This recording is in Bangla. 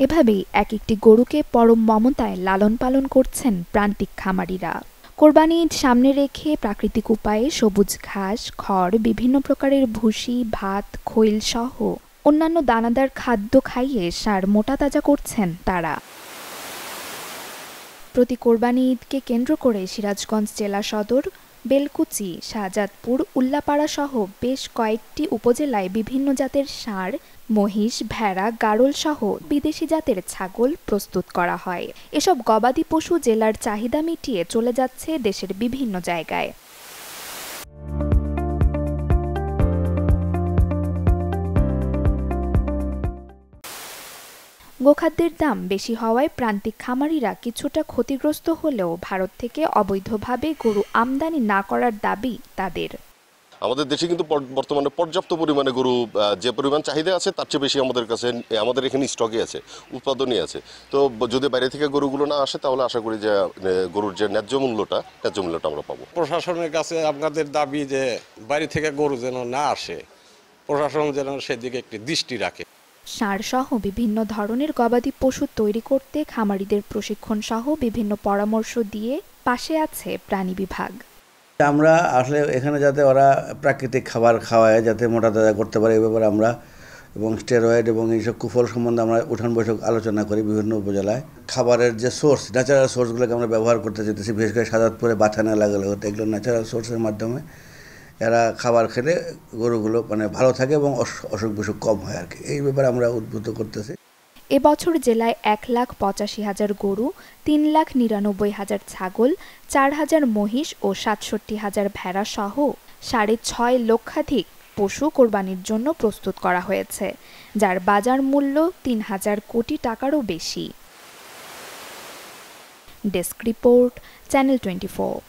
এভাবেই এক একটি গরুকে পরম মমতায় লালন পালন করছেন প্রান্তিক খামারিরা। কোরবানি ঈদ সামনে রেখে প্রাকৃতিক উপায়ে সবুজ ঘাস, খড়, বিভিন্ন প্রকারের ভুসি, ভাত, খৈল সহ অন্যান্য দানাদার খাদ্য খাইয়ে ষাঁড় মোটাতাজা করছেন তারা। প্রতি কোরবানি ঈদকে কেন্দ্র করে সিরাজগঞ্জ জেলা সদর, বেলকুচি, শাহজাদপুর, উল্লাপাড়া সহ বেশ কয়েকটি উপজেলায় বিভিন্ন জাতের ষাঁড়, মহিষ, ভেড়া, গাড়ল সহ বিদেশি জাতের ছাগল প্রস্তুত করা হয়। এসব গবাদি পশু জেলার চাহিদা মিটিয়ে চলে যাচ্ছে দেশের বিভিন্ন জায়গায়। গোখাদ্যের দাম বেশি হওয়ায় প্রান্তিক খামারিরা কিছুটা ক্ষতিগ্রস্ত হলেও ভারত থেকে অবৈধভাবে গরু আমদানি না করার দাবি তাদের। আমাদের দেশে কিন্তু বর্তমানে পর্যাপ্ত পরিমাণে গরু, যে পরিমাণ চাহিদা আছে তার চেয়ে বেশি আমাদের এখানে স্টকে আছে, উৎপাদনই আছে। তো যদি বাইরে থেকে গরুগুলো না আসে তাহলে আশা করি যে গরুর যে ন্যায্য মূল্যটা আমরা পাবো। প্রশাসনের কাছে আপনাদের দাবি যে বাইরে থেকে গরু যেন না আসে, প্রশাসন যেন সেদিকে একটি দৃষ্টি রাখে। ষাঁড় সহ বিভিন্ন ধরনের গবাদি পশু তৈরি করতে খামারিদের প্রশিক্ষণ সহ বিভিন্ন পরামর্শ দিয়ে পাশে আছে প্রাণী বিভাগ। আমরা আসলে এখানে যাতে ওরা প্রাকৃতিক খাবার খাওয়ায়, যাতে মোটা তাজা করতে পারে এই ব্যাপারে আমরা, এবং স্টেরয়েড এবং এইসব কুফল সম্বন্ধে আমরা উঠান বৈঠক আলোচনা করি বিভিন্ন উপজেলায়। খাবারের যে সোর্স, ন্যাচারাল সোর্সগুলোকে আমরা ব্যবহার করতে চাইতেছি, বিশেষ করে শাহজাদপুরে বাথানা লাগালে হতো, এগুলো ন্যাচারাল সোর্সের মাধ্যমে এরা খাবার খেলে গরুগুলো ভালো থাকে এবং অসুখ বিসুখ কম হয় আর কি। এই ব্যাপারে আমরা উদ্বুদ্ধ করতেছি। এবছর জেলায় 1,85,000 গরু, 3,99,000 ছাগল, 4,000 মহিষ ও 67,000 ভেড়া সহ 6.5 লক্ষাধিক পশু কোরবানির জন্য প্রস্তুত করা হয়েছে, যার বাজার মূল্য 3,000 কোটি টাকারও বেশি। Desk report, channel 24।